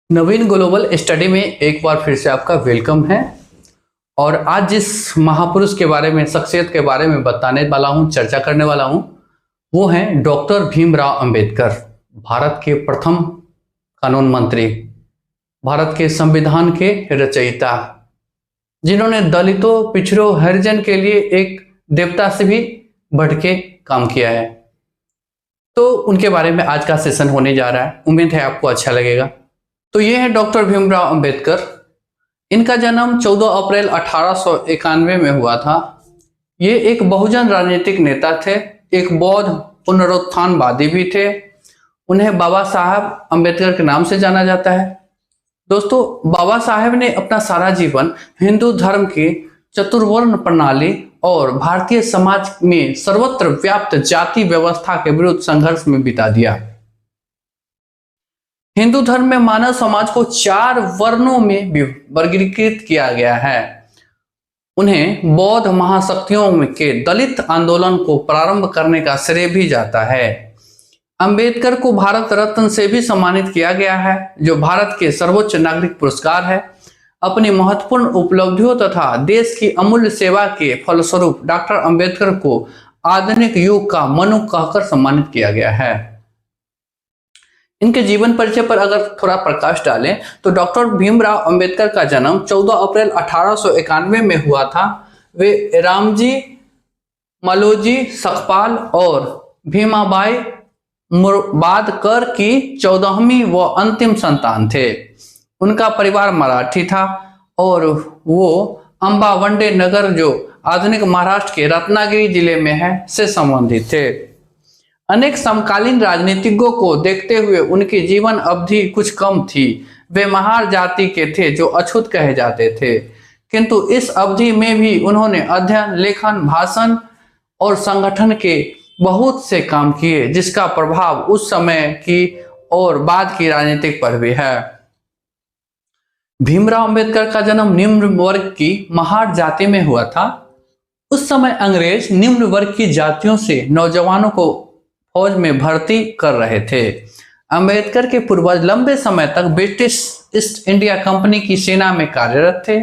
नवीन global study में एक बार फिर से आपका वेलकम है। और आज जिस महापुरुष के बारे में, शख्सियत के बारे में बताने वाला हूं, चर्चा करने वाला हूं, वो हैं डॉक्टर भीमराव अंबेडकर। भारत के प्रथम कानून मंत्री, भारत के संविधान के रचयिता, जिन्होंने दलितों, पिछड़ों, हरिजन के लिए एक देवता से भी बढ़ के काम किया है। तो उनके बारे में आज का सेशन होने जा रहा है। उम्मीद है आपको अच्छा लगेगा। तो ये है डॉक्टर भीमराव अंबेडकर। इनका जन्म 14 अप्रैल 1891 में हुआ था। ये एक बहुजन राजनीतिक नेता थे, एक बौद्ध पुनरुत्थानवादी भी थे। उन्हें बाबा साहब अंबेडकर के नाम से जाना जाता है। दोस्तों, बाबा साहब ने अपना सारा जीवन हिंदू धर्म की चतुर्वर्ण प्रणाली और भारतीय समाज में सर्वत्र व्याप्त जाति व्यवस्था के विरुद्ध संघर्ष में बिता दिया। हिंदू धर्म में मानव समाज को 4 वर्णों में वर्गीकृत किया गया है। उन्हें बौद्ध महाशक्तियों के दलित आंदोलन को प्रारंभ करने का श्रेय भी जाता है। अंबेडकर को भारत रत्न से भी सम्मानित किया गया है, जो भारत के सर्वोच्च नागरिक पुरस्कार है। अपनी महत्वपूर्ण उपलब्धियों तथा देश की अमूल्य सेवा के फलस्वरूप डॉक्टर अंबेडकर को आधुनिक युग का मनु कहकर सम्मानित किया गया है। इनके जीवन परिचय पर अगर थोड़ा प्रकाश डालें तो डॉक्टर भीमराव अंबेडकर का जन्म 14 अप्रैल 1891 में हुआ था। वे रामजी मलोजी सकपाल और भीमाबाई मुर्बादकर की 14वीं व अंतिम संतान थे। उनका परिवार मराठी था और वो अंबावंडे नगर, जो आधुनिक महाराष्ट्र के रत्नागिरी जिले में है, से संबंधित थे। अनेक समकालीन राजनीतिज्ञों को देखते हुए उनकी जीवन अवधि कुछ कम थी। वे महार जाति के थे, जो अछूत कहे जाते थे, किंतु इस अवधि में भी उन्होंने अध्ययन, लेखन, भाषण और संगठन के बहुत से काम किए, जिसका प्रभाव उस समय की और बाद की राजनीतिक पर भी है। भीमराव अंबेडकर का जन्म निम्न वर्ग की महार जाति में हुआ था। उस समय अंग्रेज निम्न वर्ग की जातियों से नौजवानों को फौज में भर्ती कर रहे थे। अंबेडकर के पूर्वज लंबे समय तक ब्रिटिश ईस्ट इंडिया कंपनी की सेना में कार्यरत थे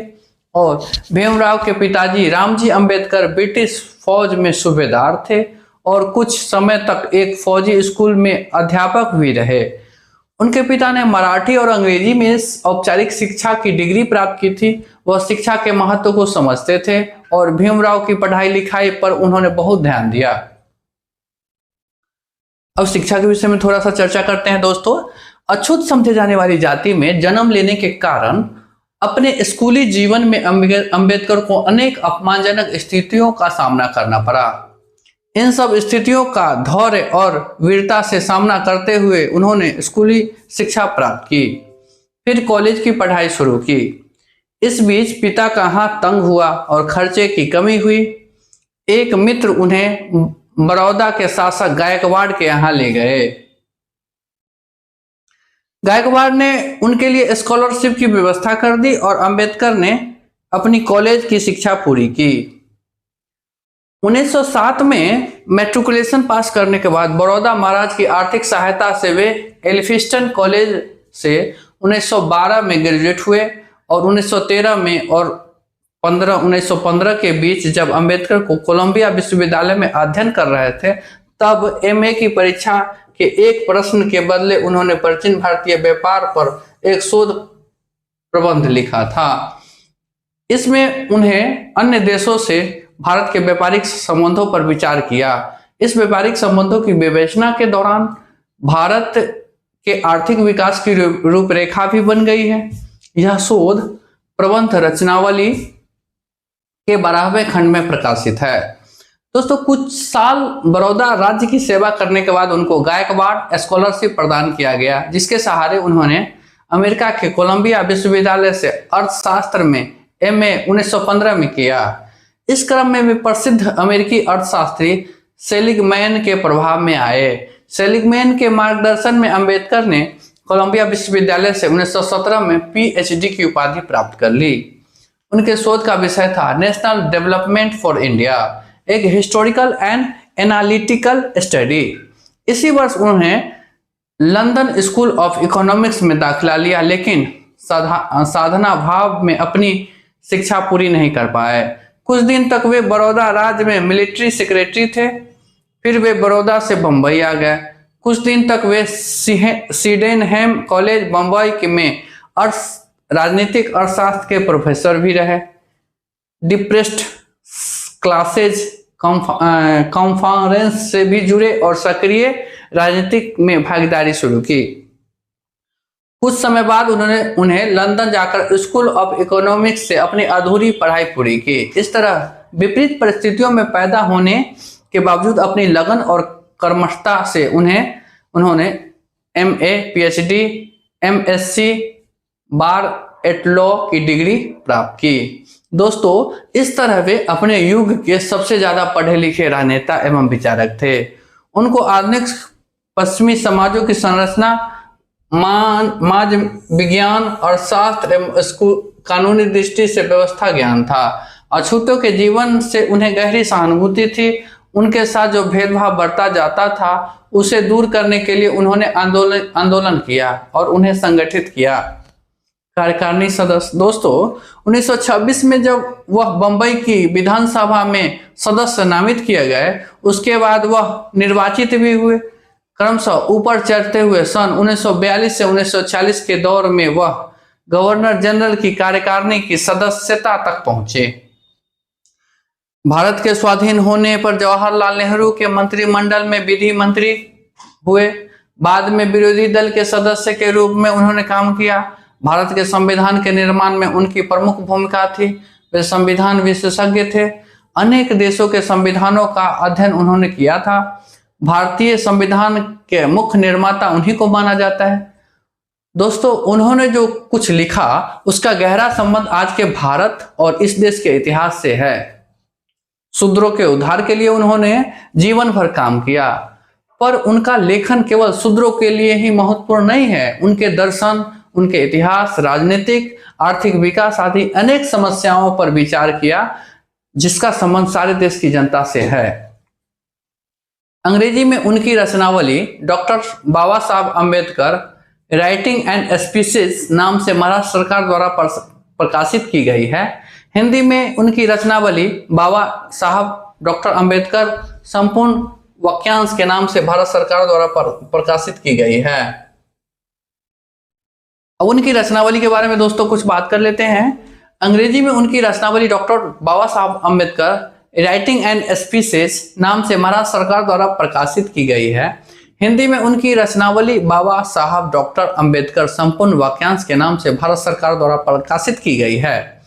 और भीमराव के पिताजी रामजी अंबेडकर ब्रिटिश फौज में सूबेदार थे और कुछ समय तक एक फौजी स्कूल में अध्यापक भी रहे। उनके पिता ने मराठी और अंग्रेजी में औपचारिक शिक्षा की डिग्री प्राप्त की थी। वह शिक्षा के महत्व को समझते थे और भीमराव की पढ़ाई लिखाई पर उन्होंने बहुत ध्यान दिया। अब शिक्षा के विषय में थोड़ा सा चर्चा करते हैं। दोस्तों, अछूत समझे जाने वाली जाति में जन्म लेने के कारण अपने स्कूली जीवन में अंबेडकर को अनेक अपमानजनक स्थितियों का सामना करना पड़ा। इन सब स्थितियों का धैर्य और वीरता से सामना करते हुए उन्होंने स्कूली शिक्षा प्राप्त की, फिर कॉलेज की पढ़ाई शुरू की। इस बीच पिता का हाथ तंग हुआ और खर्चे की कमी हुई। एक मित्र उन्हें बड़ौदा के शासक गायकवाड़ के यहाँ ले गए। गायकवाड़ ने उनके लिए स्कॉलरशिप की व्यवस्था कर दी और अंबेडकर ने अपनी कॉलेज की शिक्षा पूरी की। 1907 में मैट्रिकुलेशन पास करने के बाद बड़ौदा महाराज की आर्थिक सहायता से वे एल्फिस्टन कॉलेज से 1912 में ग्रेजुएट हुए और 1913 में और 1915 के बीच जब अंबेडकर को कोलंबिया विश्वविद्यालय में अध्ययन कर रहे थे, तब एमए की परीक्षा के एक प्रश्न के बदले उन्होंने प्राचीन भारतीय व्यापार पर एक शोध प्रबंध लिखा था। इसमें उन्हें अन्य देशों से भारत के व्यापारिक संबंधों पर विचार किया। इस व्यापारिक संबंधों की विवेचना के दौरान भारत के आर्थिक विकास की रूपरेखा भी बन गई है। यह शोध प्रबंध रचनावली के 12वें खंड में प्रकाशित है। दोस्तों, कुछ साल बड़ौदा राज्य की सेवा करने के बाद उनको गायकवाड़ स्कॉलरशिप प्रदान किया गया, जिसके सहारे उन्होंने अमेरिका के कोलंबिया विश्वविद्यालय से अर्थशास्त्र में एमए 1915 में किया। इस क्रम में वे प्रसिद्ध अमेरिकी अर्थशास्त्री सेलिगमैन के प्रभाव में आए। सेलिगमैन के मार्गदर्शन में अंबेडकर ने कोलंबिया विश्वविद्यालय से 1917 में पीएचडी की उपाधि प्राप्त कर ली। उनके शोध का विषय था नेशनल डेवलपमेंट फॉर इंडिया, एक हिस्टोरिकल एंड एनालिटिकल स्टडी। इसी वर्ष उन्हें लंदन स्कूल ऑफ इकोनॉमिक्स में दाखिला लिया, लेकिन साधना भाव में अपनी शिक्षा पूरी नहीं कर पाए। कुछ दिन तक वे बड़ौदा राज्य में मिलिट्री सेक्रेटरी थे, फिर वे बड़ौदा से बंबई आ गए। कुछ दिन तक वे सीडेनहैम कॉलेज बंबई में राजनीतिक अर्थशास्त्र के प्रोफेसर भी रहे। डिप्रेस्ड क्लासेज कॉन्फ्रेंस से भी जुड़े और सक्रिय राजनीतिक में भागीदारी शुरू की। कुछ समय बाद उन्हें लंदन जाकर स्कूल ऑफ इकोनॉमिक्स से अपनी अधूरी पढ़ाई पूरी की। इस तरह विपरीत परिस्थितियों में पैदा होने के बावजूद अपनी लगन और कर्मठता से उन्होंने MA, PhD, MSc, बार एट लॉ की डिग्री प्राप्त की। दोस्तों, इस तरह वे अपने युग के सबसे ज्यादा पढ़े लिखे राजनेता एवं विचारक थे। उनको आधुनिक पश्चिमी समाजों की संरचना, समाज विज्ञान और शास्त्र एवं कानूनी दृष्टि से व्यवस्था ज्ञान था। अछूतों के जीवन से उन्हें गहरी सहानुभूति थी। उनके साथ जो भेदभाव बरता जाता था उसे दूर करने के लिए उन्होंने आंदोलन किया और उन्हें संगठित किया। कार्यकारिणी सदस्य। दोस्तों, 1926 में जब वह बंबई की विधानसभा में सदस्य नामित किए गए, उसके बाद वह निर्वाचित भी हुए। क्रमशः ऊपर चढ़ते हुए सन 1942 से 1940 के दौर में वह गवर्नर जनरल की कार्यकारिणी की सदस्यता तक पहुंचे। भारत के स्वाधीन होने पर जवाहरलाल नेहरू के मंत्रिमंडल में विधि मंत्री हुए। बाद में विरोधी दल के सदस्य के रूप में उन्होंने काम किया। भारत के संविधान के निर्माण में उनकी प्रमुख भूमिका थी। वे संविधान विशेषज्ञ थे। अनेक देशों के संविधानों का अध्ययन उन्होंने किया था। भारतीय संविधान के मुख्य निर्माता उन्हीं को माना जाता है। दोस्तों, उन्होंने जो कुछ लिखा उसका गहरा संबंध आज के भारत और इस देश के इतिहास से है। शूद्रों के उद्धार के लिए उन्होंने जीवन भर काम किया, पर उनका लेखन केवल शूद्रों के लिए ही महत्वपूर्ण नहीं है। उनके दर्शन, उनके इतिहास, राजनीतिक, आर्थिक विकास आदि अनेक समस्याओं पर विचार किया, जिसका संबंध सारे देश की जनता से है। अंग्रेजी में उनकी रचनावली doctor Baba Saheb Ambedkar writing and speeches नाम से महाराष्ट्र सरकार द्वारा प्रकाशित की गई है। हिंदी में उनकी रचनावली बाबा साहब डॉक्टर अम्बेडकर संपूर्ण वाक्यांश के नाम से भारत सरकार द्वारा प्रकाशित की गई है। अब उनकी रचनावली के बारे में दोस्तों कुछ बात कर लेते हैं। अंग्रेजी में उनकी रचनावली doctor Baba Saheb Ambedkar writing and speeches नाम से महाराष्ट्र सरकार द्वारा प्रकाशित की गई है। हिंदी में उनकी रचनावली बाबा साहब डॉक्टर अम्बेडकर संपूर्ण वाक्यांश के नाम से भारत सरकार द्वारा प्रकाशित की गई है।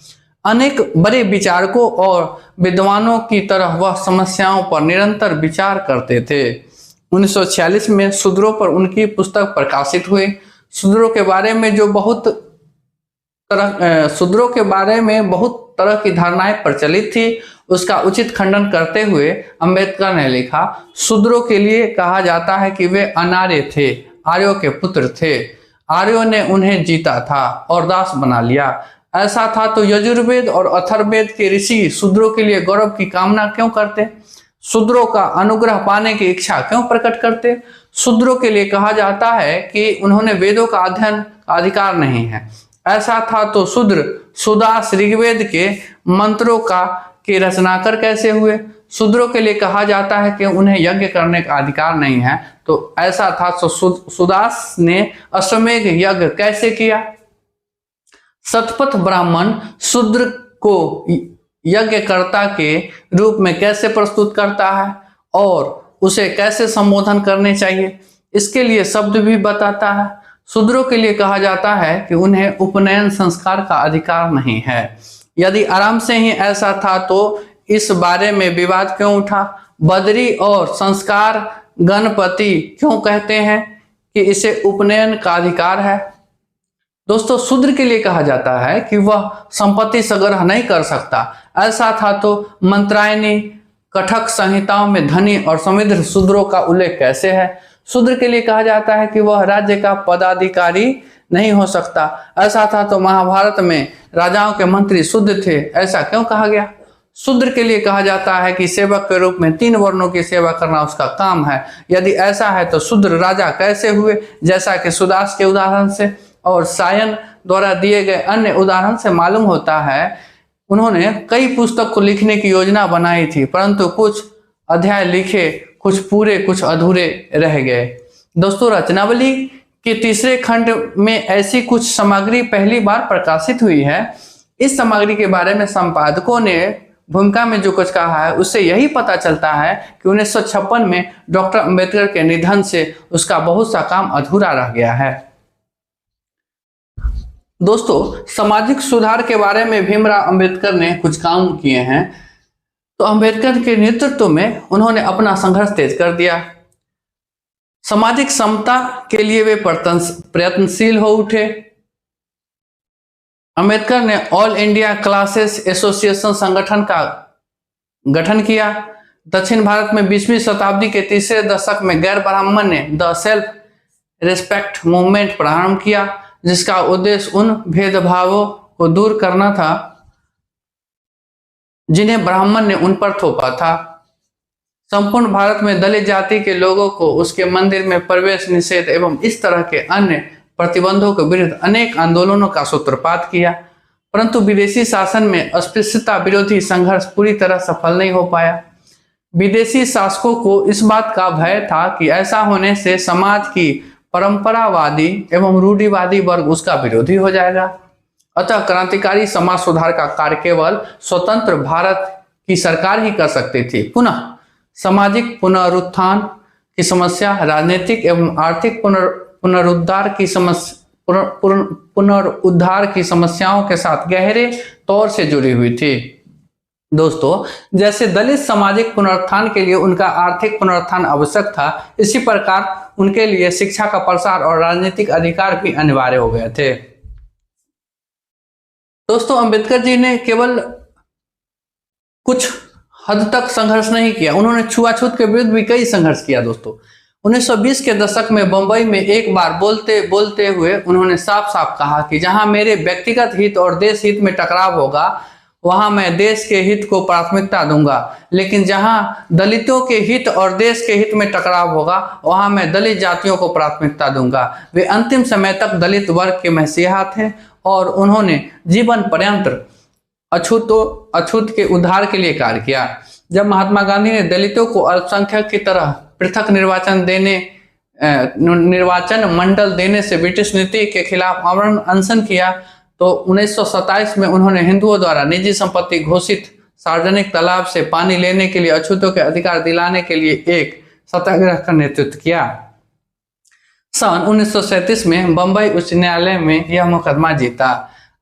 अनेक बड़े विचारकों और विद्वानों की तरह वह समस्याओं पर निरंतर विचार करते थे। 1946 में शूद्रों पर उनकी पुस्तक प्रकाशित हुई। शूद्रों के बारे में बहुत तरह की धारणाएं प्रचलित थी, उसका उचित खंडन करते हुए अंबेडकर ने लिखा, शूद्रों के लिए कहा जाता है कि वे अनार्य थे, आर्यों के पुत्र थे। आर्यों ने उन्हें जीता था और दास बना लिया। ऐसा था तो यजुर्वेद और अथर्ववेद के ऋषि शूद्रों के लिए गौरव की कामना क्यों करते? शूद्रों का अनुग्रह पाने की इच्छा क्यों प्रकट करते? शूद्रों के लिए कहा जाता है कि उन्होंने वेदों का अध्ययन का अधिकार नहीं है। ऐसा था तो शूद्र सुदास ऋग्वेद के मंत्रों के रचनाकर कैसे हुए? शूद्रों के लिए कहा जाता है कि उन्हें यज्ञ करने का अधिकार नहीं है, तो ऐसा था तो सुदास ने अश्वमेध यज्ञ कैसे किया? शतपथ ब्राह्मण शूद्र को यज्ञकर्ता के रूप में कैसे प्रस्तुत करता है और उसे कैसे संबोधन करने चाहिए, इसके लिए शब्द भी बताता है। शूद्रों के लिए कहा जाता है कि उन्हें उपनयन संस्कार का अधिकार नहीं है। यदि आराम से ही ऐसा था तो इस बारे में विवाद क्यों उठा? बद्री और संस्कार गणपति क्यों कहते हैं कि इसे उपनयन का अधिकार है? दोस्तों, शूद्र के लिए कहा जाता है कि वह संपत्ति संग्रह नहीं कर सकता। ऐसा था तो मंत्रायणी कठक संहिताओं में धनी और समृद्ध शूद्रों का उल्लेख कैसे है? शूद्र के लिए कहा जाता है कि वह राज्य का पदाधिकारी नहीं हो सकता। ऐसा था तो महाभारत में राजाओं के मंत्री शुद्ध थे, ऐसा क्यों कहा गया? शूद्र के लिए कहा जाता है कि सेवक के रूप में 3 वर्णों की सेवा करना उसका काम है। यदि ऐसा है तो शूद्र राजा कैसे हुए, जैसा कि सुदास के उदाहरण से और सायन द्वारा दिए गए अन्य उदाहरण से मालूम होता है। उन्होंने कई पुस्तक को लिखने की योजना बनाई थी, परंतु कुछ अध्याय लिखे, कुछ पूरे कुछ अधूरे रह गए। दोस्तों, रचनावली के तीसरे खंड में ऐसी कुछ सामग्री पहली बार प्रकाशित हुई है। इस सामग्री के बारे में संपादकों ने भूमिका में जो कुछ कहा है उससे यही पता चलता है कि 1956 में डॉक्टर अंबेडकर के निधन से उसका बहुत सा काम अधूरा रह गया है। दोस्तों, सामाजिक सुधार के बारे में भीमराव अंबेडकर ने कुछ काम किए हैं। तो अंबेडकर के नेतृत्व में उन्होंने अपना संघर्ष तेज कर दिया। सामाजिक समता के लिए वे प्रयत्नशील हो उठे। अंबेडकर ने ऑल इंडिया क्लासेस एसोसिएशन संगठन का गठन किया। दक्षिण भारत में 20वीं शताब्दी के तीसरे दशक में गैर ब्राह्मण ने द सेल्फ रिस्पेक्ट मूवमेंट प्रारंभ किया, जिसका उद्देश्य उन भेदभावों को दूर करना था जिन्हें ब्राह्मण ने उन पर थोपा था। संपूर्ण भारत में दलित जाति के लोगों को उसके मंदिर में प्रवेश निषेध एवं इस तरह के अन्य प्रतिबंधों के विरुद्ध अनेक आंदोलनों का सूत्रपात किया, परंतु विदेशी शासन में अस्पृश्यता विरोधी संघर्ष पूरी तरह सफल नहीं हो पाया। विदेशी शासकों को इस बात का भय था कि ऐसा होने से समाज की परंपरावादी एवं रूढ़िवादी वर्ग उसका विरोधी हो जाएगा। अतः क्रांतिकारी समाज सुधार का कार्य केवल स्वतंत्र भारत की सरकार ही कर सकती थी। पुनः सामाजिक पुनरुत्थान की समस्या राजनीतिक एवं आर्थिक पुनरुद्धार की समस्याओं के साथ गहरे तौर से जुड़ी हुई थी। दोस्तों, जैसे दलित सामाजिक पुनरुत्थान के लिए उनका आर्थिक पुनरुत्थान आवश्यक था, इसी प्रकार उनके लिए शिक्षा का प्रसार और राजनीतिक अधिकार भी अनिवार्य हो गए थे। दोस्तों, अंबेडकर जी ने केवल कुछ हद तक संघर्ष नहीं किया, उन्होंने छुआछूत के विरुद्ध भी कई संघर्ष किया। दोस्तों, 1920 के दशक में बंबई में एक बार बोलते बोलते हुए उन्होंने साफ साफ कहा कि जहां मेरे व्यक्तिगत हित और देश हित में टकराव होगा वहां मैं देश के हित को प्राथमिकता दूंगा, लेकिन जहां दलितों के हित और देश के हित में टकराव होगा वहां मैं दलित जातियों को प्राथमिकता दूंगा। वे अंतिम समय तक दलित वर्ग के मसीहा थे और उन्होंने जीवन पर्यंत अछूत के उद्धार के लिए कार्य किया। जब महात्मा गांधी ने दलितों को अल्पसंख्यक की तरह पृथक निर्वाचन मंडल देने से ब्रिटिश नीति के खिलाफ आमरण अनशन किया, तो 1927 में उन्होंने हिंदुओं द्वारा निजी संपत्ति घोषित सार्वजनिक तालाब से पानी लेने के लिए अछूतों के अधिकार दिलाने के लिए एक सत्याग्रह का नेतृत्व किया। सन 1937 में बंबई उच्च न्यायालय में यह मुकदमा जीता।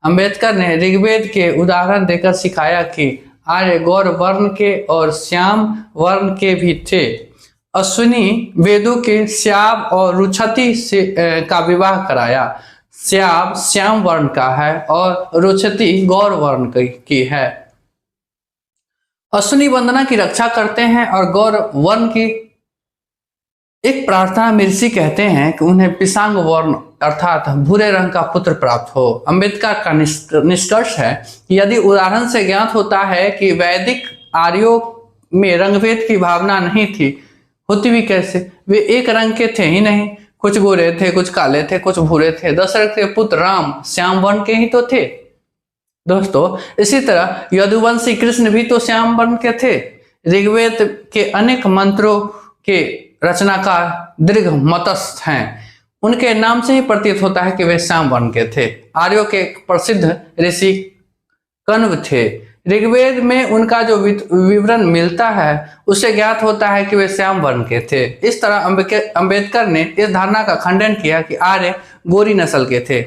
अंबेडकर ने ऋग्वेद के उदाहरण देकर सिखाया कि आर्य गौर वर्ण के और श्याम वर्ण के भी थे। अश्विनी वेदों के श्याम और रुछति से का विवाह कराया। श्याम श्याम वर्ण का है और रुछति गौर वर्ण की है। अश्विनी वंदना की रक्षा करते हैं और गौर वर्ण की एक प्रार्थना में ऋषि कहते हैं कि उन्हें पिशांग वर्ण अर्थात भूरे रंग का पुत्र प्राप्त हो। अंबेडकर का निष्कर्ष है कि यदि उदाहरण से ज्ञात होता है कि वैदिक आर्यों में रंगभेद की भावना नहीं थी, होती भी कैसे? वे एक रंग के थे ही नहीं, कुछ गोरे थे, कुछ काले थे, कुछ भूरे थे। दशरथ के पुत्र राम श्याम वर्ण के ही तो थे। दोस्तों, इसी तरह यदुवंशी कृष्ण भी तो श्याम वर्ण के थे। ऋग्वेद के अनेक मंत्रों के रचनाकार दीर्घ मतस्थ हैं, उनके नाम से ही प्रतीत होता है कि वे श्याम वर्ण के थे। आर्यों के प्रसिद्ध ऋषि कण्व थे। ऋग्वेद में उनका जो विवरण मिलता है उससे ज्ञात होता है कि वे श्याम वर्ण के थे। इस तरह अंबेडकर ने इस धारणा का खंडन किया कि आर्य गोरी नस्ल के थे।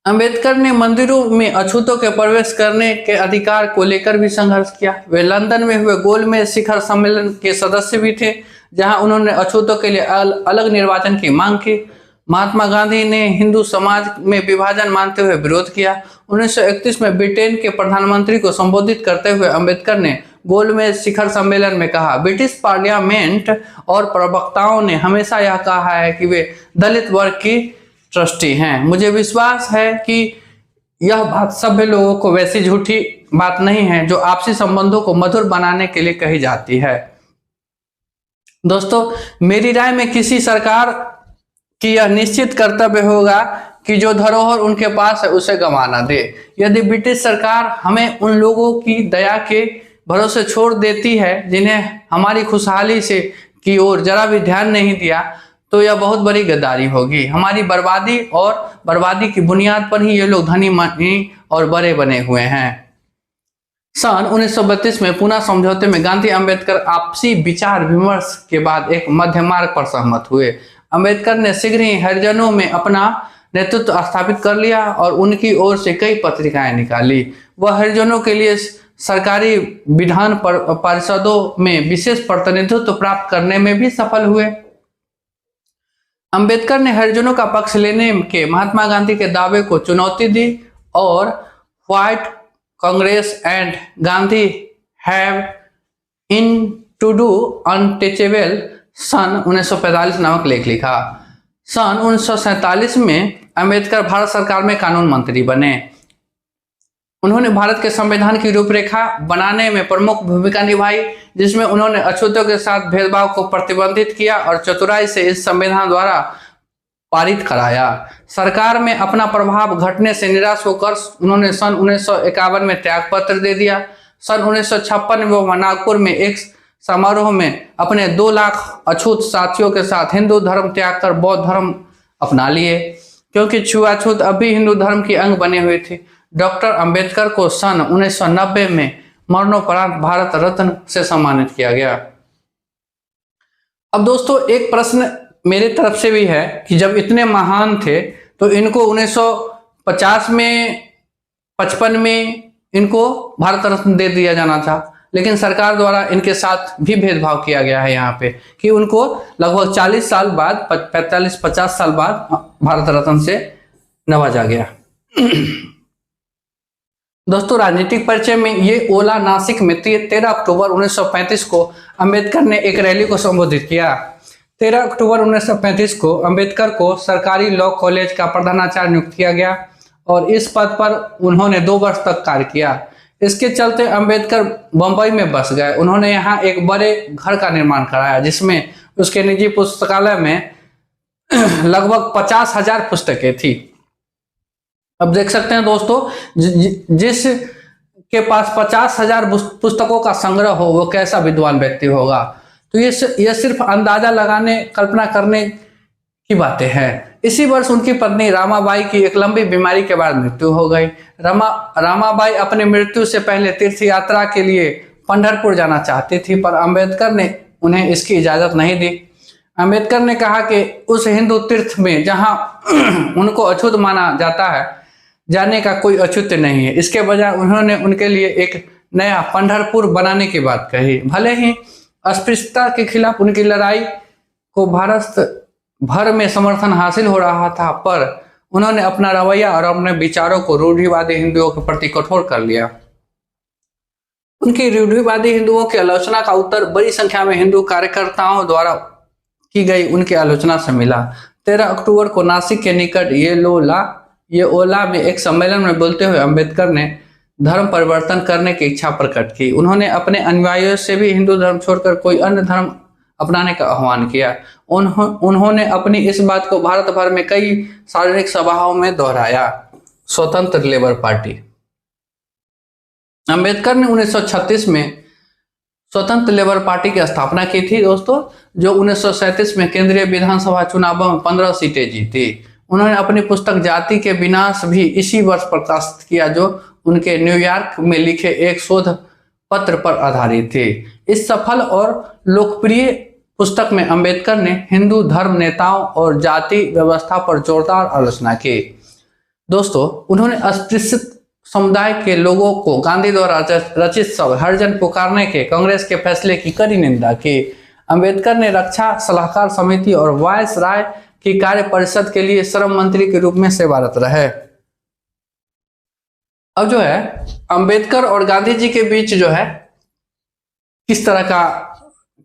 अंबेडकर ने मंदिरों में अछूतों के प्रवेश करने के अधिकार को लेकर भी संघर्ष किया। वे लंदन में हुए गोलमेज शिखर सम्मेलन के सदस्य भी थे, जहां उन्होंने अछूतों के लिए अलग निर्वाचन की मांग की। महात्मा गांधी ने हिंदू समाज में विभाजन मानते हुए विरोध किया। 1931 में ब्रिटेन के प्रधानमंत्री को संबोधित करते हुए अंबेडकर ने गोलमेज शिखर सम्मेलन में कहा, ब्रिटिश पार्लियामेंट और प्रवक्ताओं ने हमेशा यह कहा है कि वे दलित वर्ग की ट्रस्टी हैं। मुझे विश्वास है कि यह बात सभ्य लोगों को वैसी झूठी बात नहीं है जो आपसी संबंधों को मधुर बनाने के लिए कही जाती है। दोस्तों, मेरी राय में किसी सरकार की यह निश्चित कर्तव्य होगा कि जो धरोहर उनके पास है उसे गंवा न दे। यदि ब्रिटिश सरकार हमें उन लोगों की दया के भरोसे छोड़ देती है जिन्हें हमारी खुशहाली से की ओर जरा भी ध्यान नहीं दिया, तो यह बहुत बड़ी गद्दारी होगी। हमारी बर्बादी और बर्बादी की बुनियाद पर ही ये लोग धनी मनी और बड़े बने हुए हैं। सन 1932 में पुनः समझौते में गांधी अंबेडकर आपसी विचार विमर्श के बाद एक मध्य मार्ग पर सहमत हुए। अंबेडकर ने शीघ्र ही हरिजनों में अपना नेतृत्व स्थापित कर लिया और उनकी ओर से कई पत्रिकाएं निकाली। वह हरिजनों के लिए सरकारी विधान परिषदों में विशेष प्रतिनिधित्व प्राप्त करने में भी सफल हुए। अंबेडकर ने हरिजनों का पक्ष लेने के महात्मा गांधी के दावे को चुनौती दी और what Congress and Gandhi have in to do untouchable सन 1945 नामक लेख लिखा। सन 1947 में अंबेडकर भारत सरकार में कानून मंत्री बने। उन्होंने भारत के संविधान की रूपरेखा बनाने में प्रमुख भूमिका निभाई, जिसमें उन्होंने अछूतों के साथ भेदभाव को प्रतिबंधित किया और चतुराई से इस संविधान द्वारा पारित कराया। सरकार में अपना प्रभाव घटने से निराश होकर उन्होंने सन 1951 में त्यागपत्र दे दिया। सन 1956 में वो नागपुर में एक समारोह में अपने 2 लाख अछूत साथियों के साथ हिंदू धर्म त्याग कर बौद्ध धर्म अपना लिए, क्योंकि छुआछूत अब भी हिंदू धर्म की अंग बने हुए थे। डॉक्टर अंबेडकर को सन 1990 में मरणोपरांत भारत रत्न से सम्मानित किया गया। अब दोस्तों, एक प्रश्न मेरे तरफ से भी है कि जब इतने महान थे तो इनको 1950 में 55 में इनको भारत रत्न दे दिया जाना था, लेकिन सरकार द्वारा इनके साथ भी भेदभाव किया गया है यहाँ पे कि उनको लगभग 40 साल बाद 45-50 साल बाद भारत रत्न से नवाजा गया। दोस्तों, राजनीतिक परिचय में ये ओला नासिक में 13 अक्टूबर 1935 को अंबेडकर ने एक रैली को संबोधित किया। 13 अक्टूबर 1935 को अंबेडकर को सरकारी लॉ कॉलेज का प्रधानाचार्य नियुक्त किया गया और इस पद पर उन्होंने 2 वर्ष तक कार्य किया। इसके चलते अंबेडकर बंबई में बस गए। उन्होंने यहाँ एक बड़े घर का निर्माण कराया, जिसमें उसके निजी पुस्तकालय में लगभग 50,000 पुस्तकें थी। अब देख सकते हैं दोस्तों, जिस के पास 50,000 पुस्तकों का संग्रह हो वो कैसा विद्वान व्यक्ति होगा। तो ये सिर्फ अंदाजा लगाने, कल्पना करने की बातें हैं। इसी वर्ष उनकी पत्नी रामाबाई की एक लंबी बीमारी के बाद मृत्यु हो गई। रामाबाई अपनी मृत्यु से पहले तीर्थ यात्रा के लिए पंढरपुर जाना चाहती थी, पर अंबेडकर ने उन्हें इसकी इजाजत नहीं दी। अंबेडकर ने कहा कि उस हिंदू तीर्थ में जहां उनको अछूत माना जाता है, जाने का कोई औचित्य नहीं है। इसके बजाय उन्होंने उनके लिए एक नया पंढरपुर बनाने की बात कही। भले ही अस्पृश्यता के खिलाफ उनकी लड़ाई को भारत भर में समर्थन हासिल हो रहा था, पर उन्होंने अपना रवैया और अपने विचारों को रूढ़िवादी हिंदुओं के प्रति कठोर कर लिया। उनकी रूढ़िवादी हिंदुओं की आलोचना का उत्तर बड़ी संख्या में हिंदू कार्यकर्ताओं द्वारा की गई उनकी आलोचना से मिला। 13 अक्टूबर को नासिक के निकट ये ओला में एक सम्मेलन में बोलते हुए अंबेडकर ने धर्म परिवर्तन करने की इच्छा प्रकट की। उन्होंने अपने अनुयायियों से भी हिंदू धर्म छोड़कर कोई अन्य धर्म अपनाने का आह्वान किया। उन्होंने अपनी इस बात को भारत भर में कई सार्वजनिक सभाओं में दोहराया। स्वतंत्र लेबर पार्टी। अंबेडकर ने 1936 में स्वतंत्र लेबर पार्टी की स्थापना की थी दोस्तों, जो 1937 में केंद्रीय विधानसभा चुनावों में 15 सीटें जीती। उन्होंने अपनी पुस्तक जाति के विनाश भी इसी वर्ष प्रकाशित किया, जो उनके न्यूयॉर्क में लिखे एक शोध पत्र पर आधारित थी। इस सफल और लोकप्रिय पुस्तक में अंबेडकर ने हिंदू धर्म नेताओं और जाति व्यवस्था पर जोरदार आलोचना की। दोस्तों, उन्होंने अस्पृश्य समुदाय के लोगों को गांधी द्वारा रचित शब्द हरिजन पुकारने के कांग्रेस के फैसले की कड़ी निंदा की। अंबेडकर ने रक्षा सलाहकार समिति और वायस राय की कार्य परिषद के लिए श्रम मंत्री के रूप में सेवारत रहे। अब जो है अंबेडकर और गांधी जी के बीच जो है किस तरह का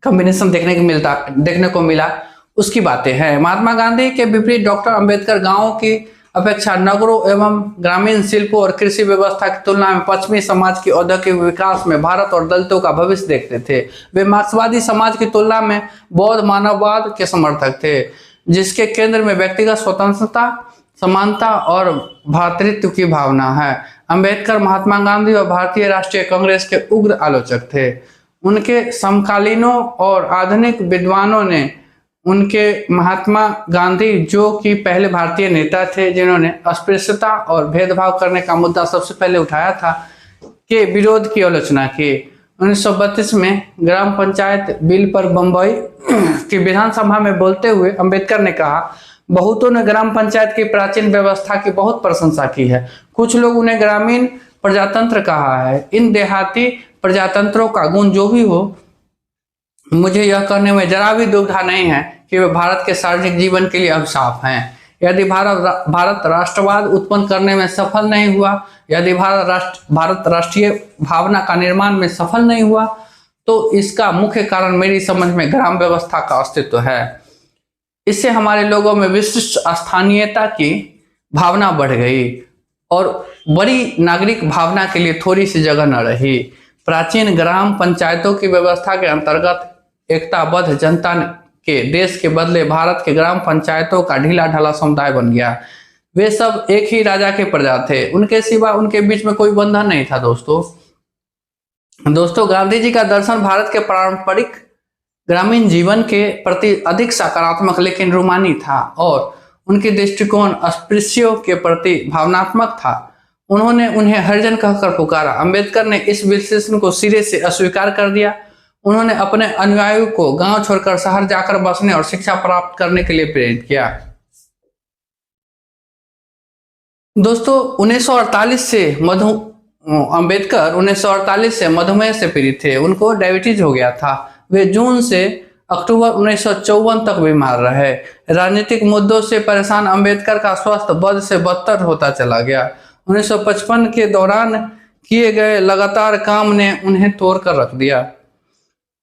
कॉम्बिनेशन देखने को मिला उसकी बातें हैं। महात्मा गांधी के विपरीत डॉक्टर अंबेडकर गांवों की अपेक्षा नगरों एवं ग्रामीण शिल्पों और कृषि व्यवस्था की तुलना में पश्चिमी समाज की औद्योगिक विकास में भारत और दलितों का भविष्य देखते थे। वे मार्क्सवादी समाज की तुलना में बौद्ध मानववाद के समर्थक थे, जिसके केंद्र में व्यक्तिगत स्वतंत्रता, समानता और भ्रातृत्व की भावना है। अंबेडकर महात्मा गांधी और भारतीय राष्ट्रीय कांग्रेस के उग्र आलोचक थे। उनके समकालीनों और आधुनिक विद्वानों ने उनके महात्मा गांधी, जो कि पहले भारतीय नेता थे जिन्होंने अस्पृश्यता और भेदभाव करने का मुद्दा सबसे पहले उठाया था, के विरोध की आलोचना की। 1932 में ग्राम पंचायत बिल पर बंबई की विधानसभा में बोलते हुए अंबेडकर ने कहा, बहुतों ने ग्राम पंचायत की प्राचीन व्यवस्था की बहुत प्रशंसा की है। कुछ लोग उन्हें ग्रामीण प्रजातंत्र कहा है। इन देहाती प्रजातंत्रों का गुण जो भी हो, मुझे यह कहने में जरा भी दुविधा नहीं है कि वे भारत के सार्वजनिक जीवन के लिए अभिशाप हैं। यदि भारत राष्ट्रवाद उत्पन्न करने में सफल नहीं हुआ, यदि भारत राष्ट्रीय भावना का निर्माण में सफल नहीं हुआ, तो इसका मुख्य कारण मेरी समझ में ग्राम व्यवस्था का अस्तित्व है। इससे हमारे लोगों में विशिष्ट स्थानीयता की भावना बढ़ गई और बड़ी नागरिक भावना के लिए थोड़ी सी जगह न रही। प्राचीन ग्राम पंचायतों की व्यवस्था के अंतर्गत एकताबद्ध जनता के देश के बदले भारत के ग्राम पंचायतों का ढीला ढाला समुदाय बन गया। वे सब एक ही राजा के प्रजा थे, उनके सिवा उनके बीच में कोई बंधन नहीं था। दोस्तों गांधी जी का दर्शन भारत के पारंपरिक ग्रामीण जीवन के प्रति अधिक सकारात्मक लेकिन रूमानी था और उनकी दृष्टिकोण अस्पृश्यों के प्रति भावनात्मक था। उन्होंने उन्हें हरिजन कहकर पुकारा। अंबेडकर ने इस विश्लेषण को सिरे से अस्वीकार कर दिया। उन्होंने अपने अनुयायियों को गांव छोड़कर शहर जाकर बसने और शिक्षा प्राप्त करने के लिए प्रेरित किया। दोस्तों 1948 से अंबेडकर 1948 से मधुमेह से पीड़ित थे। उनको डायबिटीज हो गया था। वे जून से अक्टूबर 1954 तक बीमार रहे। राजनीतिक मुद्दों से परेशान अंबेडकर का स्वास्थ्य बद से बदतर होता चला गया। 1955 के दौरान किए गए लगातार काम ने उन्हें तोड़ कर रख दिया।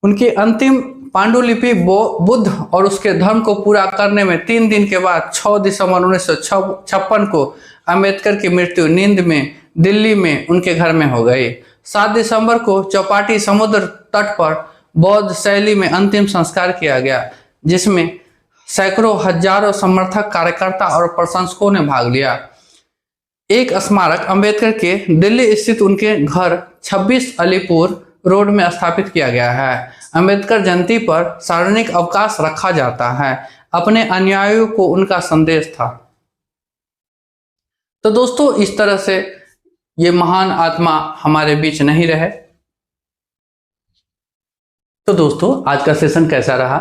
उनकी अंतिम पांडुलिपि बुद्ध और उसके धर्म को पूरा करने में 3 दिन के बाद 6 दिसंबर 1956 को अंबेडकर की मृत्यु नींद में दिल्ली में उनके घर में हो गई। 7 दिसंबर को चौपाटी समुद्र तट पर बौद्ध शैली में अंतिम संस्कार किया गया, जिसमें सैकड़ों हजारों समर्थक, कार्यकर्ता और प्रशंसकों ने भाग लिया। एक स्मारक अंबेडकर के दिल्ली स्थित उनके घर 26 अलीपुर रोड में स्थापित किया गया है। अंबेडकर जयंती पर सार्वजनिक अवकाश रखा जाता है। अपने अनुयायियों को उनका संदेश था। तो दोस्तों इस तरह से ये महान आत्मा हमारे बीच नहीं रहे। तो दोस्तों आज का सेशन कैसा रहा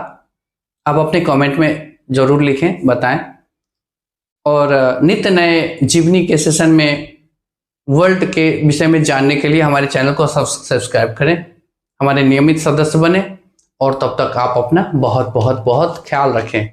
आप अपने कमेंट में जरूर लिखें, बताएं। और नित्य नए जीवनी के सेशन में वर्ल्ड के विषय में जानने के लिए हमारे चैनल को सब्सक्राइब करें, हमारे नियमित सदस्य बने और तब तक आप अपना बहुत बहुत बहुत ख्याल रखें।